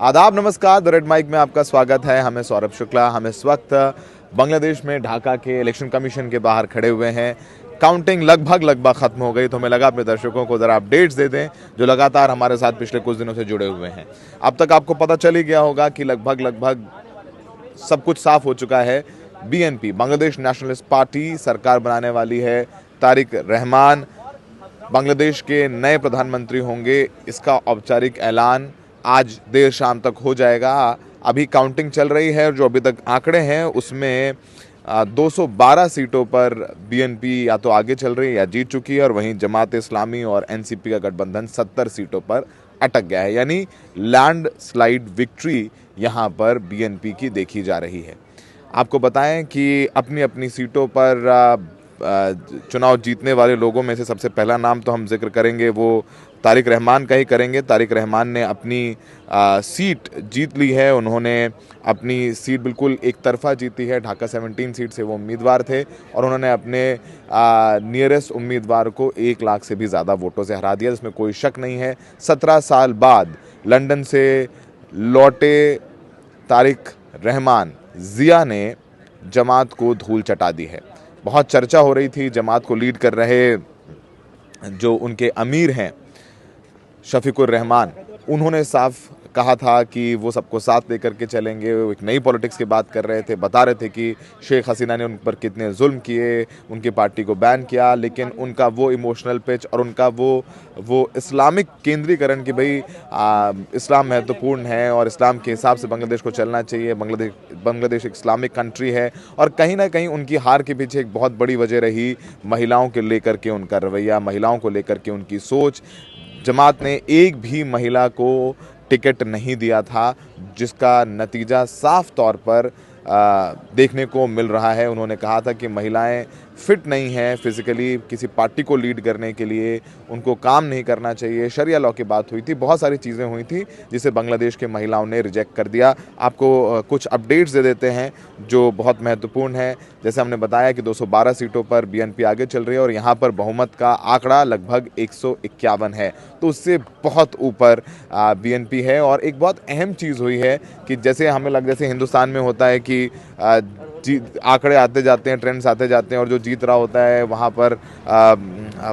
आदाब, नमस्कार। The red mic में आपका स्वागत है। हमें सौरभ शुक्ला हम इस वक्त बांग्लादेश में ढाका के इलेक्शन कमीशन के बाहर खड़े हुए हैं। काउंटिंग लगभग खत्म हो गई, तो हमें लगा अपने दर्शकों को ज़रा अपडेट्स दे दें जो लगातार हमारे साथ पिछले कुछ दिनों से जुड़े हुए हैं। अब तक आपको पता चल ही गया होगा कि लगभग सब कुछ साफ हो चुका है। बीएनपी बांग्लादेश नेशनलिस्ट पार्टी सरकार बनाने वाली है। तारिक रहमान बांग्लादेश के नए प्रधानमंत्री होंगे, इसका औपचारिक ऐलान आज देर शाम तक हो जाएगा। अभी काउंटिंग चल रही है और जो अभी तक आंकड़े हैं उसमें 212 सीटों पर बीएनपी या तो आगे चल रही है या जीत चुकी है, और वहीं जमात इस्लामी और एनसीपी का गठबंधन 70 सीटों पर अटक गया है। यानी लैंड स्लाइड विक्ट्री यहां पर बीएनपी की देखी जा रही है। आपको बताएं कि अपनी अपनी सीटों पर चुनाव जीतने वाले लोगों में से सबसे पहला नाम तो हम जिक्र करेंगे वो तारिक रहमान का ही करेंगे। तारिक रहमान ने अपनी सीट जीत ली है। उन्होंने अपनी सीट बिल्कुल एक तरफा जीती है। ढाका 17 सीट से वो उम्मीदवार थे और उन्होंने अपने नियरेस्ट उम्मीदवार को 1 लाख से भी ज़्यादा वोटों से हरा दिया, जिसमें कोई शक नहीं है। 17 साल बाद लंदन से लौटे तारिक रहमान जिया ने जमात को धूल चटा दी है। बहुत चर्चा हो रही थी। जमात को लीड कर रहे जो उनके अमीर हैं शफीकुर रहमान, उन्होंने साफ कहा था कि वो सबको साथ लेकर के चलेंगे। वो एक नई पॉलिटिक्स की बात कर रहे थे, बता रहे थे कि शेख हसीना ने उन पर कितने जुल्म किए, उनकी पार्टी को बैन किया, लेकिन उनका वो इमोशनल पिच और उनका वो इस्लामिक केंद्रीकरण कि भाई इस्लाम महत्वपूर्ण है और इस्लाम के हिसाब से बांग्लादेश को चलना चाहिए। बांग्लादेश एक इस्लामिक कंट्री है, और कहीं ना कहीं उनकी हार के पीछे एक बहुत बड़ी वजह रही महिलाओं के लेकर के उनका रवैया, महिलाओं को लेकर के उनकी सोच। जमात ने एक भी महिला को टिकट नहीं दिया था, जिसका नतीजा साफ तौर पर देखने को मिल रहा है। उन्होंने कहा था कि महिलाएं फिट नहीं हैं फिज़िकली किसी पार्टी को लीड करने के लिए, उनको काम नहीं करना चाहिए। शरिया लॉ की बात हुई थी, बहुत सारी चीज़ें हुई थी जिसे बांग्लादेश के महिलाओं ने रिजेक्ट कर दिया। आपको कुछ अपडेट्स दे देते हैं जो बहुत महत्वपूर्ण है। जैसे हमने बताया कि 212 सीटों पर बीएनपी आगे चल रही है और यहाँ पर बहुमत का आंकड़ा लगभग 151 है, तो उससे बहुत ऊपर बीएनपी है। और एक बहुत अहम चीज़ हुई है कि जैसे हिंदुस्तान में होता है कि आंकड़े आते जाते हैं, ट्रेंड्स आते जाते हैं, और जो जीत रहा होता है वहाँ पर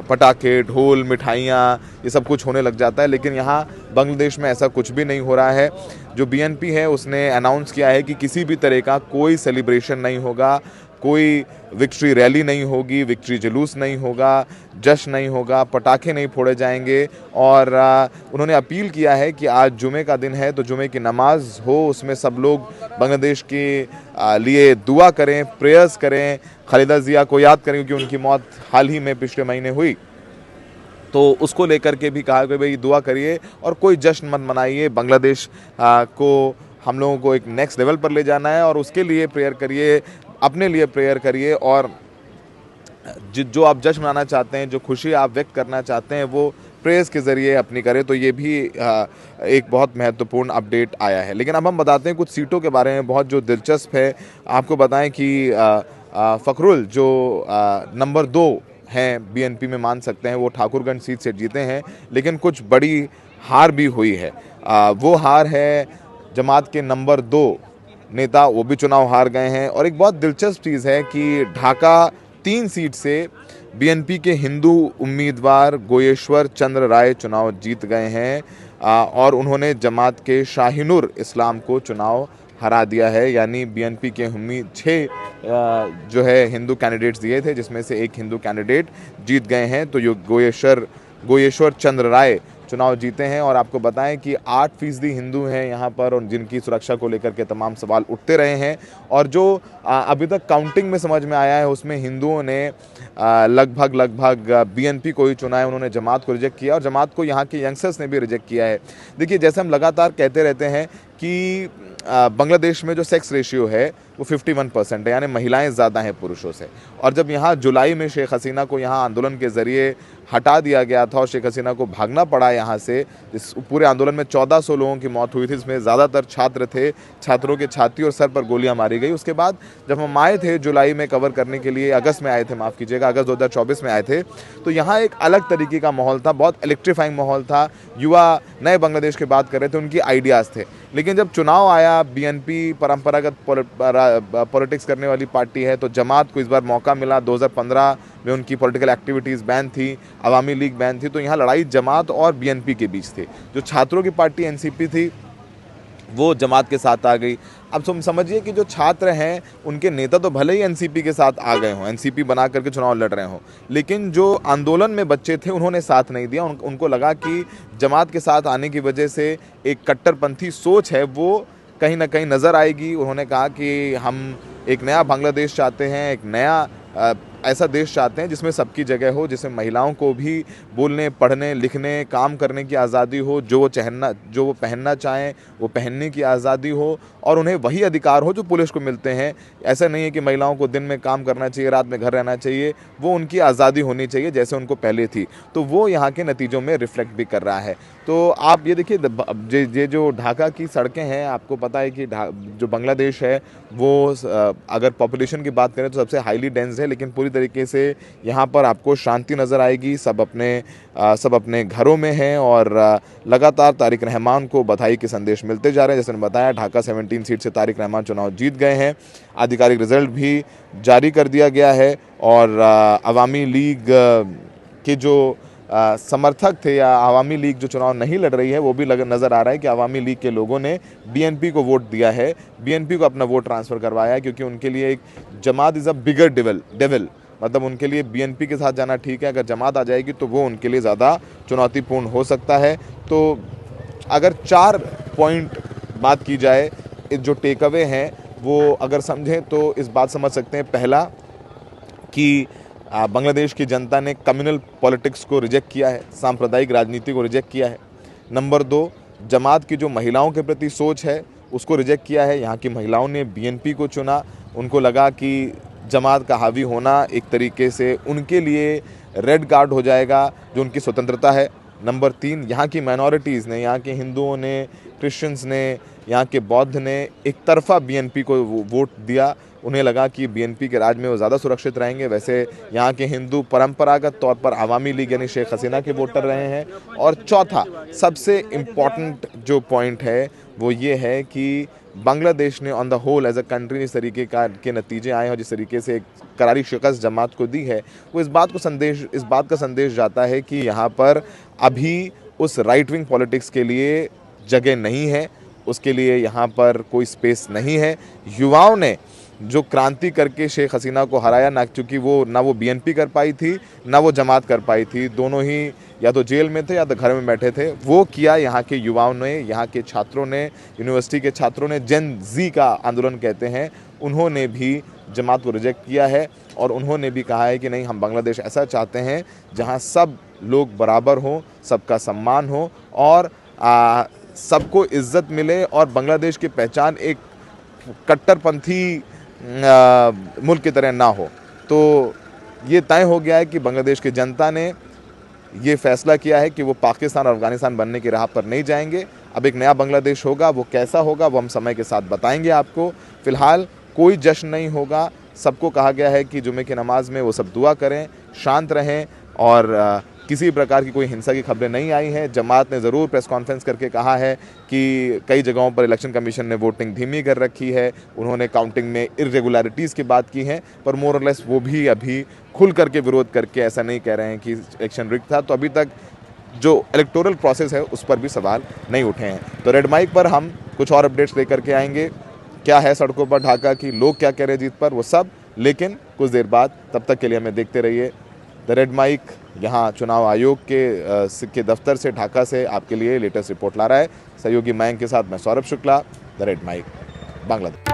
पटाखे, ढोल, मिठाइयाँ, ये सब कुछ होने लग जाता है। लेकिन यहाँ बांग्लादेश में ऐसा कुछ भी नहीं हो रहा है। जो बीएनपी है उसने अनाउंस किया है कि किसी भी तरह का कोई सेलिब्रेशन नहीं होगा, कोई विक्ट्री रैली नहीं होगी, विक्ट्री जुलूस नहीं होगा, जश्न नहीं होगा, पटाखे नहीं फोड़े जाएंगे। और उन्होंने अपील किया है कि आज जुमे का दिन है तो जुमे की नमाज हो, उसमें सब लोग बांग्लादेश के लिए दुआ करें, प्रेयर्स करें, खालिदा जिया को याद करें क्योंकि उनकी मौत हाल ही में पिछले महीने हुई। तो उसको लेकर के भी कहा कि भाई दुआ करिए और कोई जश्न मत मनाइए। बांग्लादेश को हम लोगों को एक नेक्स्ट लेवल पर ले जाना है और उसके लिए प्रेयर करिए, अपने लिए प्रेयर करिए, और जो आप जश्न मनाना चाहते हैं, जो खुशी आप व्यक्त करना चाहते हैं, वो प्रेयर्स के ज़रिए अपनी करें। तो ये भी एक बहुत महत्वपूर्ण अपडेट आया है। लेकिन अब हम बताते हैं कुछ सीटों के बारे में बहुत जो दिलचस्प है। आपको बताएं कि फ़खरुल जो नंबर 2 हैं बीएनपी में, मान सकते हैं वो ठाकुरगंज सीट से जीते हैं, लेकिन कुछ बड़ी हार भी हुई है। वो हार है जमात के नंबर 2 नेता, वो भी चुनाव हार गए हैं। और एक बहुत दिलचस्प चीज़ है कि ढाका 3 सीट से बीएनपी के हिंदू उम्मीदवार गोयेश्वर चंद्र राय चुनाव जीत गए हैं, और उन्होंने जमात के शाहिनुर इस्लाम को चुनाव हरा दिया है। यानी बीएनपी के 6 जो है हिंदू कैंडिडेट्स दिए थे, जिसमें से एक हिंदू कैंडिडेट जीत गए हैं। तो ये गोयेश्वर चंद्र राय चुनाव जीते हैं। और आपको बताएं कि 8% हिंदू हैं यहाँ पर, और जिनकी सुरक्षा को लेकर के तमाम सवाल उठते रहे हैं। और जो अभी तक काउंटिंग में समझ में आया है उसमें हिंदुओं ने लगभग बीएनपी को ही चुना है। उन्होंने जमात को रिजेक्ट किया और जमात को यहाँ के यंगस्टर्स ने भी रिजेक्ट किया है। देखिए, जैसे हम लगातार कहते रहते हैं कि बांग्लादेश में जो सेक्स रेशियो है वो 51% है, यानी महिलाएं ज़्यादा हैं पुरुषों से। और जब यहाँ जुलाई में शेख हसीना को यहाँ आंदोलन के ज़रिए हटा दिया गया था और शेख हसीना को भागना पड़ा यहाँ से, इस पूरे आंदोलन में 1400 लोगों की मौत हुई थी, इसमें ज़्यादातर छात्र थे। छात्रों के छाती और सर पर गोलियां मारी गई। उसके बाद जब हम आए थे जुलाई में कवर करने के लिए, अगस्त में आए थे, माफ़ कीजिएगा, अगस्त 2024 में आए थे, तो यहाँ एक अलग तरीके का माहौल था, बहुत इलेक्ट्रीफाइंग माहौल था। युवा नए बांग्लादेश की बात कर रहे थे, उनकी आइडियाज़ थे। लेकिन जब चुनाव आया, बीएनपी परंपरागत पॉलिटिक्स करने वाली पार्टी है, तो जमात को इस बार मौका मिला। 2015 में उनकी पॉलिटिकल एक्टिविटीज़ बैन थी, अवामी लीग बैन थी, तो यहाँ लड़ाई जमात और बीएनपी के बीच थी। जो छात्रों की पार्टी एनसीपी थी वो जमात के साथ आ गई। अब तुम समझिए कि जो छात्र हैं उनके नेता तो भले ही एनसीपी के साथ आ गए हों, एनसीपी बना करके चुनाव लड़ रहे हों, लेकिन जो आंदोलन में बच्चे थे उन्होंने साथ नहीं दिया। उनको लगा कि जमात के साथ आने की वजह से एक कट्टरपंथी सोच है वो कहीं ना कहीं नज़र आएगी। उन्होंने कहा कि हम एक नया बांग्लादेश चाहते हैं, एक नया ऐसा देश चाहते हैं जिसमें सबकी जगह हो, जिसमें महिलाओं को भी बोलने, पढ़ने, लिखने, काम करने की आज़ादी हो, जो वो पहनना चाहें वो पहनने की आज़ादी हो, और उन्हें वही अधिकार हो जो पुलिस को मिलते हैं। ऐसा नहीं है कि महिलाओं को दिन में काम करना चाहिए, रात में घर रहना चाहिए, वो उनकी आज़ादी होनी चाहिए जैसे उनको पहले थी। तो वो यहाँ के नतीजों में रिफ्लेक्ट भी कर रहा है। तो आप ये देखिए, ये जो ढाका की सड़कें हैं, आपको पता है कि जो बांग्लादेश है वो अगर पॉपुलेशन की बात करें तो सबसे हाईली डेंस है, लेकिन पूरी तरीके से यहाँ पर आपको शांति नज़र आएगी। सब अपने घरों में हैं और लगातार तारिक रहमान को बधाई के संदेश मिलते जा रहे हैं। जैसे मैंने बताया, ढाका 17 सीट से तारिक रहमान चुनाव जीत गए हैं। आधिकारिक रिजल्ट भी जारी कर दिया गया है और अवामी लीग के जो समर्थक थे या अवामी लीग जो चुनाव नहीं लड़ रही है, वो भी नज़र आ रहा है कि अवामी लीग के लोगों ने बीएनपी को वोट दिया है, बीएनपी को अपना वोट ट्रांसफ़र करवाया है, क्योंकि उनके लिए एक जमात इज़ अ बिगर डेविल, मतलब उनके लिए बीएनपी के साथ जाना ठीक है। अगर जमात आ जाएगी तो वो उनके लिए ज़्यादा चुनौतीपूर्ण हो सकता है। तो अगर 4 पॉइंट बात की जाए, जो टेक अवे हैं वो अगर समझें तो इस बात समझ सकते हैं। पहला कि बांग्लादेश की जनता ने कम्युनल पॉलिटिक्स को रिजेक्ट किया है, सांप्रदायिक राजनीति को रिजेक्ट किया है। नंबर 2, जमात की जो महिलाओं के प्रति सोच है उसको रिजेक्ट किया है। यहाँ की महिलाओं ने बीएनपी को चुना, उनको लगा कि जमात का हावी होना एक तरीके से उनके लिए रेड कार्ड हो जाएगा जो उनकी स्वतंत्रता है। नंबर 3, यहाँ की माइनॉरिटीज़ ने, यहाँ के हिंदुओं ने, क्रिश्चियंस ने, यहाँ के बौद्ध ने एक तरफा बीएनपी को वोट दिया। उन्हें लगा कि बीएनपी के राज में वो ज़्यादा सुरक्षित रहेंगे। वैसे यहाँ के हिंदू परंपरागत तौर पर अवामी लीग यानी शेख हसीना के वोटर रहे हैं। और चौथा, सबसे इम्पॉर्टेंट जो पॉइंट है वो ये है कि बांग्लादेश ने on the whole as a country जिस तरीके के नतीजे आए हैं और जिस तरीके से करारी शिकस्त जमात को दी है, वो इस बात का संदेश जाता है कि यहाँ पर अभी उस राइट विंग पॉलिटिक्स के लिए जगह नहीं है, उसके लिए यहाँ पर कोई स्पेस नहीं है। युवाओं ने जो क्रांति करके शेख हसीना को हराया, ना वो बीएनपी कर पाई थी, ना वो जमात कर पाई थी, दोनों ही या तो जेल में थे या तो घर में बैठे थे। वो किया यहाँ के युवाओं ने, यहाँ के छात्रों ने, यूनिवर्सिटी के छात्रों ने, जेन जी का आंदोलन कहते हैं, उन्होंने भी जमात को रिजेक्ट किया है और उन्होंने भी कहा है कि नहीं, हम बांग्लादेश ऐसा चाहते हैं जहाँ सब लोग बराबर हों, सबका सम्मान हो और सबको इज्जत मिले और बांग्लादेश की पहचान एक कट्टरपंथी मुल्क की तरह ना हो। तो ये तय हो गया है कि बांग्लादेश की जनता ने ये फैसला किया है कि वो पाकिस्तान और अफगानिस्तान बनने की राह पर नहीं जाएंगे। अब एक नया बांग्लादेश होगा, वो कैसा होगा वो हम समय के साथ बताएंगे आपको। फ़िलहाल कोई जश्न नहीं होगा। सबको कहा गया है कि जुमे की नमाज में वो सब दुआ करें, शांत रहें और किसी प्रकार की कोई हिंसा की खबरें नहीं आई हैं। जमात ने ज़रूर प्रेस कॉन्फ्रेंस करके कहा है कि कई जगहों पर इलेक्शन कमीशन ने वोटिंग धीमी कर रखी है, उन्होंने काउंटिंग में इरेगुलरिटीज़ की बात की है, पर मोर और लेस वो भी अभी खुल करके विरोध करके ऐसा नहीं कह रहे हैं कि इलेक्शन रिग था। तो अभी तक जो इलेक्टोरल प्रोसेस है उस पर भी सवाल नहीं उठे हैं। तो रेड माइक पर हम कुछ और अपडेट्स लेकर के आएंगे, क्या है सड़कों पर ढाका की, लोग क्या कह रहे हैं जीत पर, वो सब, लेकिन कुछ देर बाद। तब तक के लिए हमें देखते रहिए द रेड माइक। यहाँ चुनाव आयोग के दफ्तर से, ढाका से आपके लिए लेटेस्ट रिपोर्ट ला रहा है सहयोगी मयंक के साथ मैं Saurabh Shukla, the red mic, Bangladesh.